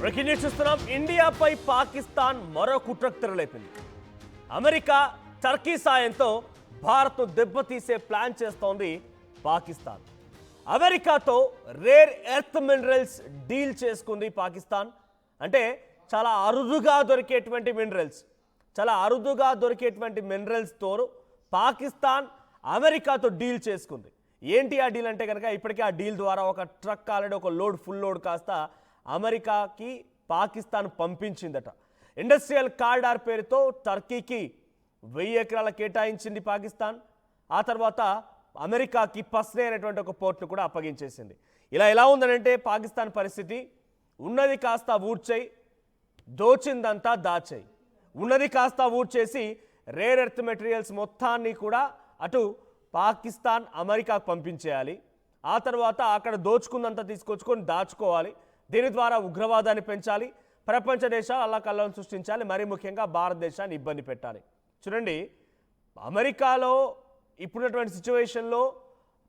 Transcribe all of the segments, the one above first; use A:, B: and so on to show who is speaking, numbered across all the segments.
A: Breaking news చూస్తున్నాం. ఇండియాపై పాకిస్తాన్ మరో కుట్రకు తెరలేపింది. అమెరికా టర్కీ సాయంతో భారత్ను దెబ్బతీసే ప్లాన్ చేస్తోంది పాకిస్తాన్. అమెరికాతో రేర్ ఎర్త్ మినరల్స్ డీల్ చేసుకుంది పాకిస్తాన్. అంటే చాలా అరుదుగా దొరికేటువంటి మినరల్స్తో పాకిస్తాన్ అమెరికాతో డీల్ చేసుకుంది. ఏంటి ఆ డీల్ అంటే కనుక ఇప్పటికే ఆ డీల్ ద్వారా ఒక ట్రక్ ఆల్రెడీ ఒక ఫుల్ లోడ్ కాస్త అమెరికాకి పాకిస్తాన్ పంపించిందట. ఇండస్ట్రియల్ కారిడార్ పేరుతో టర్కీకి 1000 ఎకరాల కేటాయించింది పాకిస్తాన్. ఆ తర్వాత అమెరికాకి పస్నే అనేటువంటి ఒక పోర్ట్ను కూడా అప్పగించేసింది. ఇలా ఎలా ఉందనంటే పాకిస్తాన్ పరిస్థితి, ఉన్నది కాస్త ఊడ్చేయి, దోచిందంతా దాచేయి. ఉన్నది కాస్త ఊడ్చేసి రేర్ ఎర్త్ మెటీరియల్స్ మొత్తాన్ని కూడా అటు పాకిస్తాన్ అమెరికాకు పంపించేయాలి. ఆ తర్వాత అక్కడ దోచుకుందంతా తీసుకొచ్చుకొని దాచుకోవాలి. దీని ద్వారా ఉగ్రవాదాన్ని పెంచాలి, ప్రపంచ దేశాలు అల్లకల్లోలను సృష్టించాలి, మరీ ముఖ్యంగా భారతదేశాన్ని ఇబ్బంది పెట్టాలి. చూడండి, అమెరికాలో ఇప్పుడున్నటువంటి సిచ్యువేషన్లో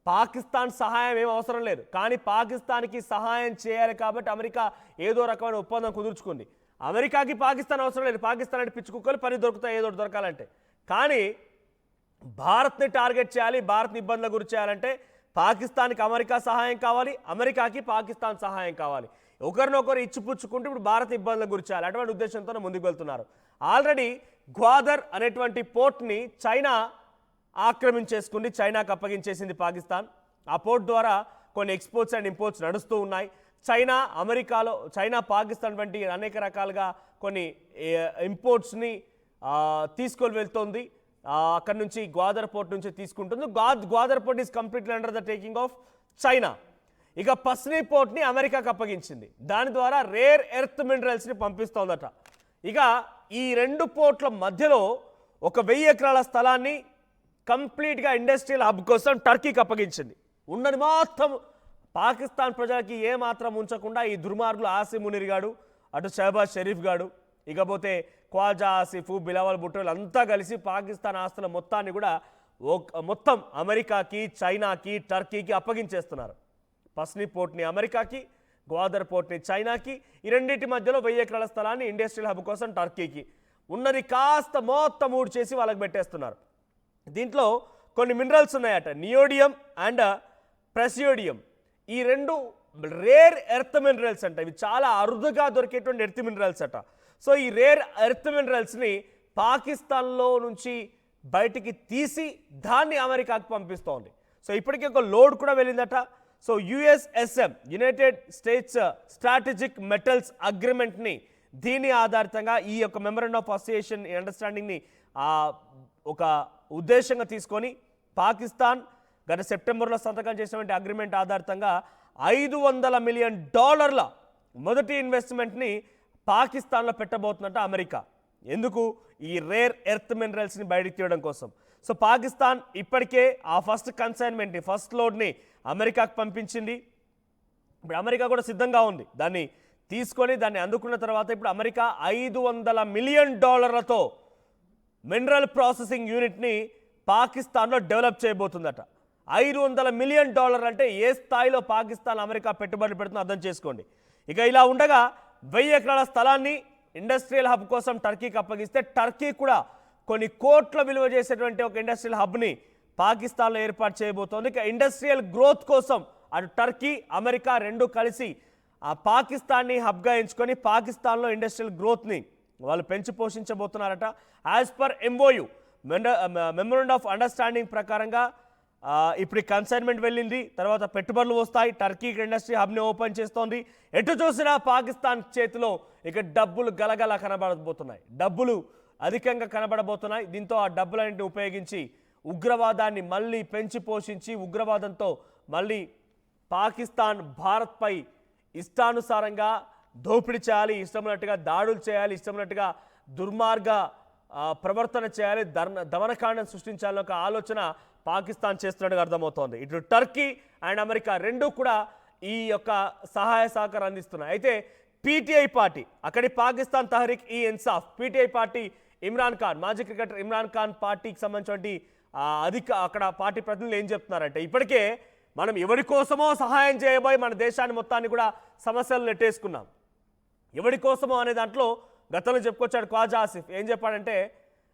A: పాకిస్తాన్ సహాయం ఏం అవసరం లేదు, కానీ పాకిస్తాన్కి సహాయం చేయాలి కాబట్టి అమెరికా ఏదో రకమైన ఒప్పందం కుదుర్చుకుంది. అమెరికాకి పాకిస్తాన్ అవసరం లేదు, పాకిస్తాన్ అంటే పిచ్చి కుక్కలు పని దొరుకుతాయి ఏదో దొరకాలంటే. కానీ భారత్ని టార్గెట్ చేయాలి, భారత్ని ఇబ్బందులకు గురి చేయాలంటే పాకిస్తాన్కి అమెరికా సహాయం కావాలి, అమెరికాకి పాకిస్తాన్ సహాయం కావాలి. ఒకరినొకరు ఇచ్చిపుచ్చుకుంటూ ఇప్పుడు భారత్ ఇబ్బందులకు గురి చేయాలి. అటువంటి ఉద్దేశంతో ముందుకు వెళ్తున్నారు. ఆల్రెడీ గ్వాదర్ అనేటువంటి పోర్ట్ని చైనా ఆక్రమించేసుకుంది, చైనాకు అప్పగించేసింది పాకిస్తాన్. ఆ పోర్ట్ ద్వారా కొన్ని ఎక్స్పోర్ట్స్ అండ్ ఇంపోర్ట్స్ నడుస్తూ ఉన్నాయి. చైనా పాకిస్తాన్ వంటి అనేక రకాలుగా కొన్ని ఇంపోర్ట్స్ని తీసుకొని వెళ్తోంది. అక్కడ నుంచి గ్వాదర్ పోర్ట్ నుంచి తీసుకుంటుంది. Gwadar port is completely under the taking of China. ఇక పస్నీ పోర్ట్ని అమెరికాకు అప్పగించింది. దాని ద్వారా రేర్ ఎర్త్ మినరల్స్ని పంపిస్తోందట. ఇక ఈ రెండు పోర్ట్ల మధ్యలో ఒక 1000 ఎకరాల స్థలాన్ని కంప్లీట్గా ఇండస్ట్రియల్ హబ్ కోసం టర్కీకి అప్పగించింది. ఉన్నది మొత్తం పాకిస్తాన్ ప్రజలకి ఏమాత్రం ఉంచకుండా ఈ దుర్మార్గులు ఆసిమ్ మునీర్ గాడు, అటు షహబాజ్ షరీఫ్ గాడు, ఇకపోతే ఖ్వాజా ఆసిఫ్, బిలావల్ భుట్టో అంతా కలిసి పాకిస్తాన్ ఆస్తుల మొత్తాన్ని కూడా మొత్తం అమెరికాకి, చైనాకి, టర్కీకి అప్పగించేస్తున్నారు. పస్నీ పోర్ట్ని అమెరికాకి, గ్వాదర్ పోర్ట్ని చైనాకి, ఈ రెండింటి మధ్యలో 1000 ఎకరాల స్థలాన్ని ఇండస్ట్రియల్ హబ్ కోసం టర్కీకి, ఉన్నది కాస్త మొత్తం ఊడ్ చేసి వాళ్ళకి పెట్టేస్తున్నారు. దీంట్లో కొన్ని మినరల్స్ ఉన్నాయట, నియోడియం అండ్ ప్రెసియోడియం. ఈ రెండు రేర్ ఎర్త్ మినరల్స్ అంట. ఇవి చాలా అరుదుగా దొరికేటువంటి ఎర్త్ మినరల్స్ అట. సో ఈ రేర్ ఎర్త్ మినరల్స్ని పాకిస్తాన్లో నుంచి బయటికి తీసి దాన్ని అమెరికాకు పంపిస్తోంది. సో ఇప్పటికీ ఒక లోడ్ కూడా వెళ్ళిందట. So USSM, United States strategic metals అగ్రిమెంట్ని దీని ఆధారితంగా ఈ యొక్క మెమరాండం ఆఫ్ అసోసియేషన్ అండర్స్టాండింగ్ని ఒక ఉద్దేశంగా తీసుకొని పాకిస్తాన్ గత సెప్టెంబర్లో సంతకం చేసినటువంటి అగ్రిమెంట్ ఆధారితంగా $500 మిలియన్ మొదటి ఇన్వెస్ట్మెంట్ని పాకిస్తాన్లో పెట్టబోతున్నట్ట అమెరికా. ఎందుకు? ఈ రేర్ ఎర్త్ మినరల్స్ని బయటకు తీయడం కోసం. సో పాకిస్తాన్ ఇప్పటికే ఆ ఫస్ట్ కన్సైన్మెంట్ని, ఫస్ట్ లోడ్ని అమెరికాకు పంపించింది. ఇప్పుడు అమెరికా కూడా సిద్ధంగా ఉంది దాన్ని తీసుకొని దాన్ని అందుకున్న తర్వాత ఇప్పుడు అమెరికా $500 మిలియన్ మినరల్ ప్రాసెసింగ్ యూనిట్ని పాకిస్తాన్లో డెవలప్ చేయబోతుందట. $500 మిలియన్ అంటే ఏ స్థాయిలో పాకిస్తాన్ అమెరికా పెట్టుబడులు పెడుతుందో అర్థం చేసుకోండి. ఇక ఇలా ఉండగా 1000 ఎకరాల స్థలాన్ని ఇండస్ట్రియల్ హబ్ కోసం టర్కీకి అప్పగిస్తే టర్కీ కూడా కొన్ని కోట్ల విలువ చేసేటువంటి ఒక ఇండస్ట్రియల్ హబ్ని పాకిస్తాన్లో ఏర్పాటు చేయబోతోంది. ఇక ఇండస్ట్రియల్ గ్రోత్ కోసం అటు టర్కీ, అమెరికా రెండు కలిసి ఆ పాకిస్తాన్ని హబ్గా ఎంచుకొని పాకిస్తాన్లో ఇండస్ట్రియల్ గ్రోత్ని వాళ్ళు పెంచి పోషించబోతున్నారట. As per MOU, memorandum of understanding ప్రకారంగా ఇప్పుడు కన్సైన్మెంట్ వెళ్ళింది, తర్వాత పెట్టుబడులు వస్తాయి, టర్కీ ఇండస్ట్రీ హబ్ని ఓపెన్ చేస్తోంది. ఎటు చూసినా పాకిస్తాన్ చేతిలో ఇక డబ్బులు గలగల కనబడబోతున్నాయి, డబ్బులు అధికంగా కనబడబోతున్నాయి. దీంతో ఆ డబ్బులన్నింటిని ఉపయోగించి ఉగ్రవాదాన్ని మళ్ళీ పెంచి పోషించి ఉగ్రవాదంతో మళ్ళీ పాకిస్తాన్ భారత్పై ఇష్టానుసారంగా దోపిడీ చేయాలి, ఇష్టమైనట్టుగా దాడులు చేయాలి, ఇష్టమైనట్టుగా దుర్మార్గ ప్రవర్తన చేయాలి, దమనకాండం సృష్టించాలని ఒక ఆలోచన పాకిస్తాన్ చేస్తున్నట్టుగా అర్థమవుతోంది. ఇటు టర్కీ అండ్ అమెరికా రెండూ కూడా ఈ యొక్క సహాయ సహకారం అందిస్తున్నాయి. అయితే పీటీఐ పార్టీ, అక్కడి పాకిస్తాన్ తహరీక్ ఈ ఇన్సాఫ్ పీటీఐ పార్టీ, ఇమ్రాన్ ఖాన్, మాజీ క్రికెటర్ ఇమ్రాన్ ఖాన్ పార్టీకి సంబంధించినటువంటి అక్కడ పార్టీ ప్రతినిధులు ఏం చెప్తున్నారంటే ఇప్పటికే మనం ఎవరి కోసమో సహాయం చేయబోయి మన దేశాన్ని మొత్తాన్ని కూడా సమస్యలు నెట్టేసుకున్నాం. ఎవడి కోసమో అనే దాంట్లో గతంలో చెప్పుకొచ్చాడు ఖ్వాజా ఆసిఫ్. ఏం చెప్పాడంటే,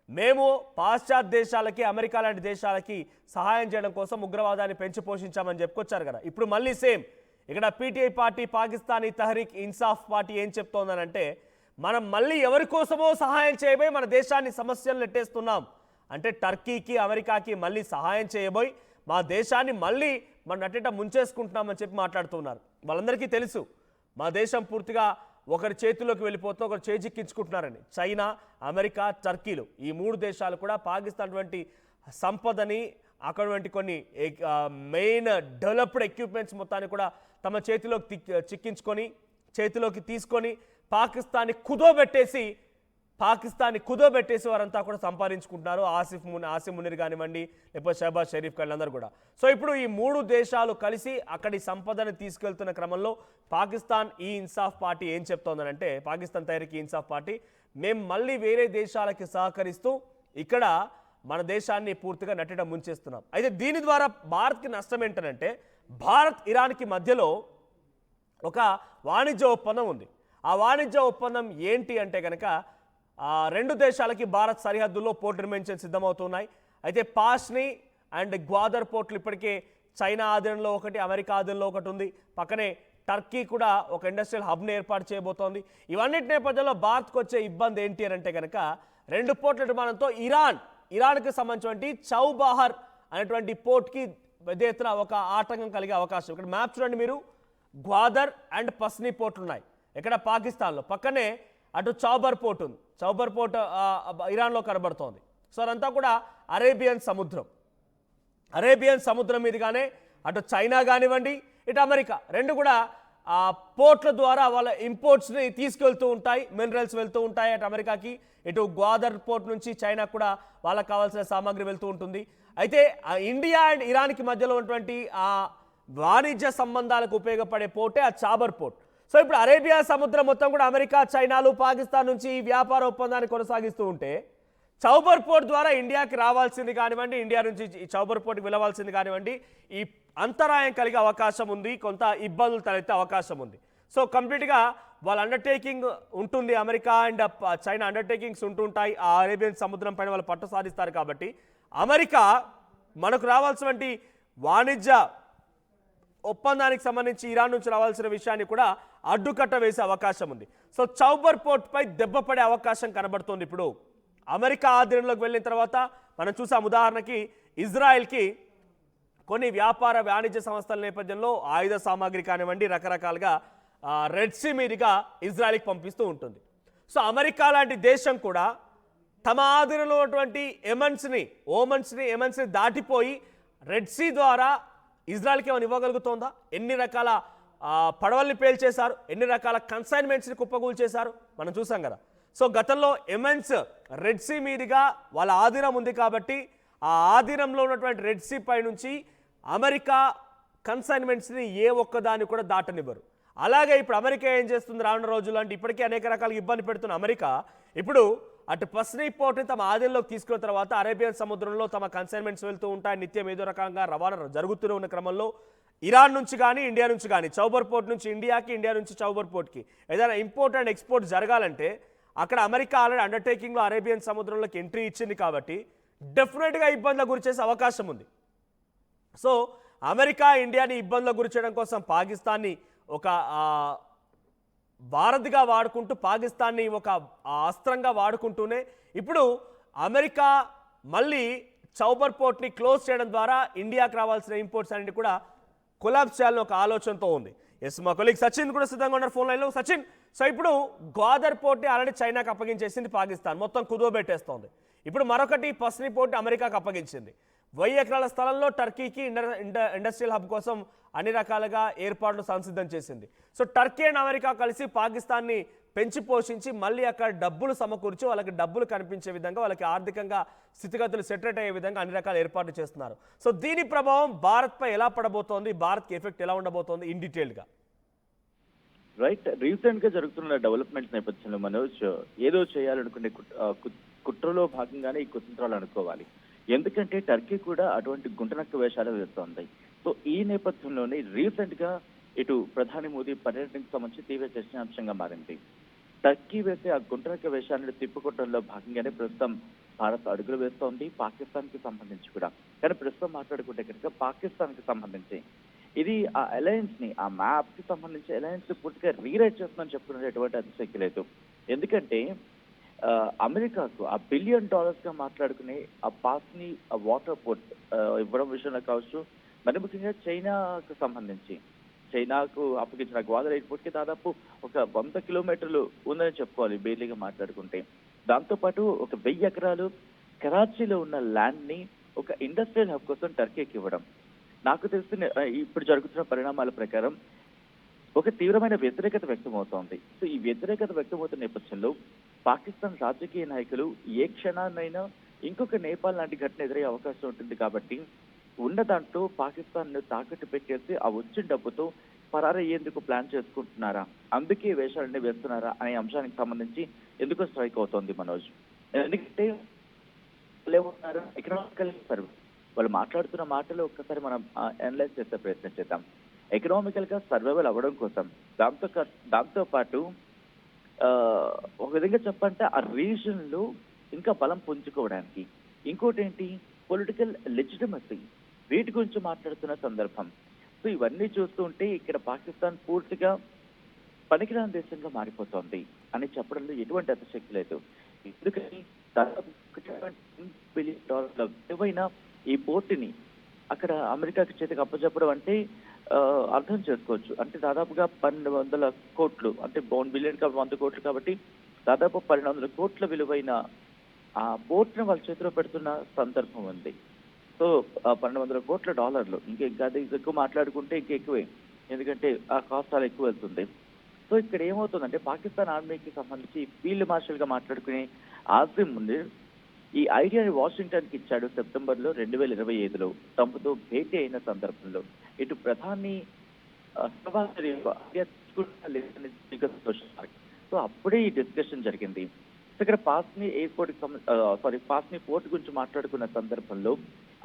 A: మేము పాశ్చాత్య దేశాలకి, అమెరికా లాంటి దేశాలకి సహాయం చేయడం కోసం ఉగ్రవాదాన్ని పెంచి పోషించామని చెప్పుకొచ్చారు కదా. ఇప్పుడు మళ్ళీ సేమ్ ఇక్కడ పీటీఐ పార్టీ, పాకిస్తానీ తహరీక్ ఇన్సాఫ్ పార్టీ ఏం చెప్తోందనంటే, మనం మళ్ళీ ఎవరి కోసమో సహాయం చేయబోయి మన దేశాన్ని సమస్యలు నెట్టేస్తున్నాం. అంటే టర్కీకి, అమెరికాకి మళ్ళీ సహాయం చేయబోయి మా దేశాన్ని మళ్ళీ మన నట్టేట ముంచేసుకుంటున్నామని చెప్పి మాట్లాడుతున్నారు. వాళ్ళందరికీ తెలుసు మా దేశం పూర్తిగా ఒకరి చేతిలోకి వెళ్ళిపోతూ ఒకరు చేజిక్కించుకుంటున్నారని. చైనా, అమెరికా, టర్కీలు ఈ మూడు దేశాలు కూడా పాకిస్తాన్ వంటి సంపదని, అక్కడ కొన్ని మెయిన్ డెవలప్డ్ ఎక్విప్మెంట్స్ మొత్తాన్ని కూడా తమ చేతిలోకి తీసుకొని పాకిస్తాన్ని కుదోబెట్టేసి వారంతా కూడా సంపాదించుకుంటున్నారు. ఆసిఫ్ మునీర్ కానివ్వండి, లేకపోతే షహబాజ్ షరీఫ్ వీళ్ళందరూ కూడా. సో ఇప్పుడు ఈ మూడు దేశాలు కలిసి అక్కడి సంపదను తీసుకెళ్తున్న క్రమంలో పాకిస్తాన్ ఈ ఇన్సాఫ్ పార్టీ ఏం చెప్తోందనంటే, పాకిస్తాన్ తహరీక్ ఇన్సాఫ్ పార్టీ, మేము మళ్ళీ వేరే దేశాలకి సహకరిస్తూ ఇక్కడ మన దేశాన్ని పూర్తిగా నట్టేట ముంచేస్తున్నాం. అయితే దీని ద్వారా భారత్కి నష్టం ఏంటనంటే, భారత్ ఇరాన్కి మధ్యలో ఒక వాణిజ్య ఒప్పందం ఉంది. ఆ వాణిజ్య ఒప్పందం ఏంటి అంటే కనుక, రెండు దేశాలకి భారత్ సరిహద్దుల్లో పోర్ట్ నిర్మించే సిద్ధమవుతున్నాయి. అయితే పాష్ని అండ్ గ్వాదర్ పోర్ట్లు ఇప్పటికే చైనా ఆధీనంలో ఒకటి, అమెరికా ఆధీనంలో ఒకటి ఉంది. పక్కనే టర్కీ కూడా ఒక ఇండస్ట్రియల్ హబ్ని ఏర్పాటు చేయబోతోంది. ఇవన్నిటి నేపథ్యంలో భారత్కు వచ్చే ఇబ్బంది ఏంటి అని అంటే కనుక, రెండు పోర్ట్ల నిర్మాణంతో ఇరాన్కి సంబంధించినటువంటి చౌబాహర్ అనేటువంటి పోర్ట్కి పెద్ద ఎత్తున ఒక ఆటంకం కలిగే అవకాశం. ఇక్కడ మ్యాప్ చూడండి మీరు, గ్వాదర్ అండ్ పస్నీ పోర్ట్లు ఉన్నాయి ఇక్కడ పాకిస్తాన్లో. పక్కనే అటు చౌబర్ పోర్ట్ ఉంది. చౌబర్ పోర్ట్ ఇరాన్లో కనబడుతోంది. సో అదంతా కూడా అరేబియన్ సముద్రం మీదుగానే అటు చైనా కానివ్వండి, ఇటు అమెరికా రెండు కూడా పోర్ట్ల ద్వారా వాళ్ళ ఇంపోర్ట్స్ని తీసుకెళ్తూ ఉంటాయి. మినరల్స్ వెళ్తూ ఉంటాయి అటు అమెరికాకి, ఇటు గ్వాదర్ పోర్ట్ నుంచి చైనా కూడా వాళ్ళకి కావాల్సిన సామాగ్రి వెళ్తూ ఉంటుంది. అయితే ఇండియా అండ్ ఇరాన్కి మధ్యలో ఉన్నటువంటి ఆ వాణిజ్య సంబంధాలకు ఉపయోగపడే పోర్టే ఆ చాబర్ పోర్ట్. సో ఇప్పుడు అరేబియా సముద్రం మొత్తం కూడా అమెరికా, చైనాలు, పాకిస్తాన్ నుంచి ఈ వ్యాపార ఒప్పందాన్ని కొనసాగిస్తూ ఉంటే, చౌబర్ పోర్ట్ ద్వారా ఇండియాకి రావాల్సింది కానివ్వండి, ఇండియా నుంచి చౌబర్ పోర్ట్కి వెళ్ళవలసింది కానివ్వండి, ఈ అంతరాయం కలిగే అవకాశం ఉంది, కొంత ఇబ్బందులు తలెత్తే అవకాశం ఉంది. సో కంప్లీట్గా వాళ్ళ అండర్టేకింగ్ ఉంటుంది, అమెరికా అండ్ చైనా అండర్టేకింగ్స్ ఉంటుంటాయి. ఆ అరేబియన్ సముద్రం పైన వాళ్ళు పట్టు సాధిస్తారు. కాబట్టి అమెరికా మనకు రావాల్సినటువంటి వాణిజ్య ఒప్పందానికి సంబంధించి ఇరాన్ నుంచి రావాల్సిన విషయాన్ని కూడా అడ్డుకట్ట వేసే అవకాశం ఉంది. సో చౌబర్ పోర్ట్పై దెబ్బ పడే అవకాశం కనబడుతోంది. ఇప్పుడు అమెరికా ఆధీనంలోకి వెళ్ళిన తర్వాత మనం చూసాం, ఉదాహరణకి ఇజ్రాయెల్కి కొన్ని వ్యాపార వాణిజ్య సంస్థల నేపథ్యంలో ఆయుధ సామాగ్రి కానివ్వండి, రకరకాలుగా రెడ్ సీ మీదుగా ఇజ్రాయెల్కి పంపిస్తూ ఉంటుంది. సో అమెరికా లాంటి దేశం కూడా తమ ఆధీనంలో ఉన్నటువంటి ఎమన్స్ని దాటిపోయి రెడ్ సీ ద్వారా ఇజ్రాయెల్కి ఏమైనా ఇవ్వగలుగుతోందా? ఎన్ని రకాల పడవల్ని పేల్చేశారు, ఎన్ని రకాల కన్సైన్మెంట్స్ని కుప్పగూలు చేశారు మనం చూసాం కదా. సో గతంలో ఎమన్స్ రెడ్ సీ మీదుగా వాళ్ళ ఆధీనం ఉంది కాబట్టి ఆ ఆధీనంలో ఉన్నటువంటి రెడ్ సీ పై నుంచి అమెరికా కన్సైన్మెంట్స్ని ఏ ఒక్కదాన్ని కూడా దాటనివ్వరు. అలాగే ఇప్పుడు అమెరికా ఏం చేస్తుంది రానున్న రోజుల్లో అంటే, ఇప్పటికీ అనేక రకాల ఇబ్బంది పెడుతున్న అమెరికా ఇప్పుడు అటు పస్నీ పోర్ట్ని తమ ఆధీనంలోకి తీసుకున్న తర్వాత అరేబియన్ సముద్రంలో తమ కన్సైన్మెంట్స్ వెళ్తూ ఉంటాయి. నిత్యం ఏదో రకంగా రవాణా జరుగుతూనే ఉన్న క్రమంలో ఇరాన్ నుంచి కానీ, ఇండియా నుంచి కానీ, చౌబర్ పోర్ట్ నుంచి ఇండియాకి, ఇండియా నుంచి చౌబర్ పోర్ట్కి ఏదైనా ఇంపోర్ట్ అండ్ ఎక్స్పోర్ట్ జరగాలంటే అక్కడ అమెరికా ఆల్రెడీ అండర్టేకింగ్లో అరేబియన్ సముద్రంలోకి ఎంట్రీ ఇచ్చింది కాబట్టి డెఫినెట్గా ఇబ్బందులకు గురి చేసే అవకాశం ఉంది. సో అమెరికా ఇండియాని ఇబ్బందులకు గురి చేయడం కోసం పాకిస్తాన్ని ఒక వారధిగా వాడుకుంటూ, పాకిస్తాన్ని ఒక అస్త్రంగా వాడుకుంటూనే ఇప్పుడు అమెరికా మళ్ళీ చౌబర్ పోర్ట్ని క్లోజ్ చేయడం ద్వారా ఇండియాకి రావాల్సిన ఇంపోర్ట్స్ అన్నింటి కూడా కొలాప్స్ చేయాలని ఒక ఆలోచనతో ఉంది. ఎస్, మా కొలీగ్ సచిన్ కూడా సిద్ధంగా ఉన్నారు ఫోన్ లైన్లో. సచిన్, సో ఇప్పుడు గ్వాదర్ పోర్ట్ని ఆల్రెడీ చైనాకి అప్పగించేసింది పాకిస్తాన్, మొత్తం కుదోబెట్టేస్తోంది. ఇప్పుడు మరొకటి పస్నీ పోర్ట్ అమెరికాకి అప్పగించింది. 1000 ఎకరాల స్థలంలో టర్కీకి ఇండస్ట్రియల్ హబ్ కోసం అన్ని రకాలుగా ఏర్పాట్లు సంసిద్ధం చేసింది. సో టర్కీ అండ్ అమెరికా కలిసి పాకిస్తాన్ని పెంచి పోషించి మళ్ళీ అక్కడ డబ్బులు సమకూర్చి వాళ్ళకి డబ్బులు కనిపించే విధంగా, వాళ్ళకి ఆర్థికంగా స్థితిగతులు సెటరేట్ అయ్యే విధంగా అన్ని రకాల ఏర్పాట్లు చేస్తున్నారు. సో దీని ప్రభావం భారత్పై ఎలా పడబోతోంది, భారత్కి ఎఫెక్ట్ ఎలా ఉండబోతోంది ఇన్ డీటెయిల్గా?
B: రైట్, రీసెంట్ గా జరుగుతున్న డెవలప్మెంట్స్ నేపథ్యంలో మనోజ్ ఏదో చేయాలనుకునే కుట్రలో భాగంగానే ఈ కుతంత్రాలు అనుకోవాలి. ఎందుకంటే టర్కీ కూడా అటువంటి గుంటనక్క వేషాలు వేస్తోంది. సో ఈ నేపథ్యంలోనే రీసెంట్ గా ఇటు ప్రధాని మోదీ పర్యటనకు సంబంధించి తీవ్ర చర్చనాంశంగా మారింది. టర్కీ వేసే ఆ గుంటనక్క వేషాన్ని తిప్పుకోవడంలో భాగంగానే ప్రస్తుతం భారత్ అడుగులు వేస్తోంది పాకిస్తాన్ కి సంబంధించి కూడా. కానీ ప్రస్తుతం మాట్లాడుకుంటే కనుక పాకిస్తాన్ కి సంబంధించి ఇది ఆ అలయన్స్ ని, ఆ మ్యాప్ కి సంబంధించి అలయన్స్ ని పూర్తిగా రీరైట్ చేస్తుందని చెప్పుకునేటువంటి అతిశక్తి లేదు. ఎందుకంటే అమెరికాకు ఆ $1 బిలియన్ గా మాట్లాడుకునే ఆ పాస్ని ఆ వాటర్ పోర్ట్ ఇవ్వడం విషయంలో కావచ్చు, మరి ముఖ్యంగా చైనాకు సంబంధించి చైనాకు అప్పగించిన గ్వాదర్ ఎయిర్పోర్ట్ కి దాదాపు ఒక 100 కిలోమీటర్లు ఉందని చెప్పుకోవాలి బేర్లీగా మాట్లాడుకుంటే. దాంతో పాటు ఒక 1000 ఎకరాలు కరాచీలో ఉన్న ల్యాండ్ ని ఒక ఇండస్ట్రియల్ హబ్ కోసం టర్కీకి ఇవ్వడం. నాకు తెలిసిన ఇప్పుడు జరుగుతున్న పరిణామాల ప్రకారం ఒక తీవ్రమైన వ్యతిరేకత వ్యక్తమవుతోంది. సో ఈ వ్యతిరేకత వ్యక్తమవుతున్న నేపథ్యంలో పాకిస్తాన్ రాజకీయ నాయకులు ఏ క్షణాన్నైనా ఇంకొక నేపాల్ లాంటి ఘటన ఎదురయ్యే అవకాశం ఉంటుంది కాబట్టి ఉన్న దాంట్లో పాకిస్తాన్ ను తాకట్టు పెట్టేసి ఆ వచ్చిన డబ్బుతో పరారయ్యేందుకు ప్లాన్ చేసుకుంటున్నారా, అందుకే వేషాలన్నీ వేస్తున్నారా అనే అంశానికి సంబంధించి ఎందుకో స్ట్రైక్ అవుతోంది మనోజ్. ఎందుకంటే ఏమన్నారు, ఎకనామికల్ సర్వే వాళ్ళు మాట్లాడుతున్న మాటలు ఒక్కసారి మనం అనలైజ్ చేసే ప్రయత్నం చేద్దాం. ఎకనామికల్ గా సర్వైవల్ అవ్వడం కోసం దాంతో పాటు ఒక విధంగా చెప్పంటే ఆ రీజన్ లో ఇంకా బలం పుంజుకోవడానికి, ఇంకోటి ఏంటి పొలిటికల్ లెజిటిమసీ, వీటి గురించి మాట్లాడుతున్న సందర్భం. సో ఇవన్నీ చూస్తూ ఉంటే ఇక్కడ పాకిస్తాన్ పూర్తిగా పనికిరాని దేశంగా మారిపోతోంది అని చెప్పడంలో ఎటువంటి అతిశక్తి లేదు. ఎందుకని దాదాపు $1 బిలియన్ విలువైన ఈ పోర్టుని అక్కడ అమెరికాకి చేతికి అప్పచెప్పడం అంటే అర్థం చేసుకోవచ్చు. అంటే దాదాపుగా 1200 కోట్లు, అంటే $1 బిలియన్ 100 కోట్లు కాబట్టి దాదాపు 1200 కోట్ల విలువైన ఆ పోర్టును వాళ్ళ చేతిలో పెడుతున్న సందర్భం ఉంది. సో $1200 కోట్ల, ఇంకా అది ఎక్కువ మాట్లాడుకుంటే ఇంకా ఎక్కువే, ఎందుకంటే ఆ కాస్ట్ చాలా ఎక్కువ వెళ్తుంది. సో ఇక్కడ ఏమవుతుందంటే పాకిస్తాన్ ఆర్మీకి సంబంధించి ఫీల్డ్ మార్షల్ గా మాట్లాడుకునే ఆసిమ్ మునీర్ ఈ ఐడియాని వాషింగ్టన్ కి ఇచ్చాడు సెప్టెంబర్ లో 2025లో ట్రంప్తో భేటీ అయిన సందర్భంలో. ఇటు ప్రధాని సో అప్పుడే ఈ డిస్కషన్ జరిగింది. ఇక్కడ పాస్ని పోర్ట్ గురించి మాట్లాడుకున్న సందర్భంలో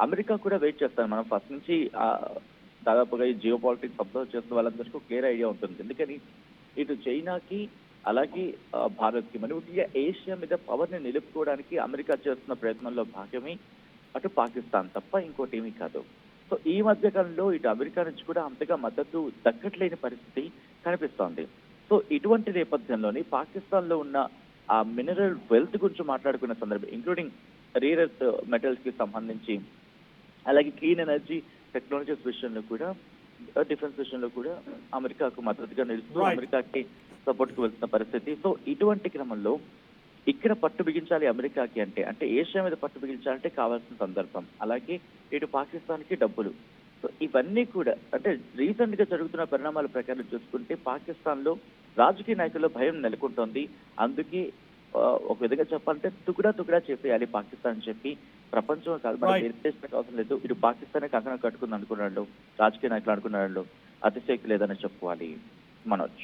B: అమెరికా కూడా వెయిట్ చేస్తాను. మనం ఫస్ట్ నుంచి దాదాపుగా ఈ జియో పాలిటిక్స్ అబ్జర్వ్ చేస్తున్న వాళ్ళందరికీ క్లియర్ ఐడియా ఉంటుంది. ఎందుకని ఇటు చైనాకి అలాగే భారత్ కి, మరి ముఖ్యంగా ఏషియా మీద పవర్ ని నిలుపుకోవడానికి అమెరికా చేస్తున్న ప్రయత్నంలో భాగమే అటు పాకిస్తాన్ తప్ప ఇంకోటి ఏమీ కాదు. సో ఈ మధ్య కాలంలో ఇటు అమెరికా నుంచి కూడా అంతగా మద్దతు దక్కట్లేని పరిస్థితి కనిపిస్తోంది. సో ఇటువంటి నేపథ్యంలోని పాకిస్తాన్ లో ఉన్న ఆ మినరల్ వెల్త్ గురించి మాట్లాడుకున్న సందర్భం, ఇంక్లూడింగ్ రేర్ ఎర్త్ మెటల్స్ కి సంబంధించి, అలాగే క్లీన్ ఎనర్జీ టెక్నాలజీస్ విషయంలో కూడా, డిఫెన్స్ విషయంలో కూడా అమెరికాకు మద్దతుగా నిలుస్తూ అమెరికాకి సపోర్ట్ కు వెళ్తున్న పరిస్థితి. సో ఇటువంటి క్రమంలో ఇక్కడ పట్టు బిగించాలి అమెరికాకి అంటే ఏషియా మీద పట్టు బిగించాలంటే కావాల్సిన సందర్భం, అలాగే ఇటు పాకిస్తాన్ కి డబ్బులు. సో ఇవన్నీ కూడా అంటే రీసెంట్ గా జరుగుతున్న పరిణామాల ప్రకారం చూసుకుంటే పాకిస్తాన్ లో రాజకీయ నాయకుల్లో భయం నెలకొంటోంది. అందుకే ఒక విధంగా చెప్పాలంటే తుకుడా చేసేయాలి పాకిస్తాన్ అని చెప్పి ప్రపంచం కాదు, మన దేశం అవసరం లేదు, ఇటు పాకిస్తానే కంకణం కట్టుకుంది అనుకున్నాడు రాజకీయ నాయకులు అనుకున్నాడు. అతిశక్తి లేదని చెప్పుకోవాలి మనోజ్.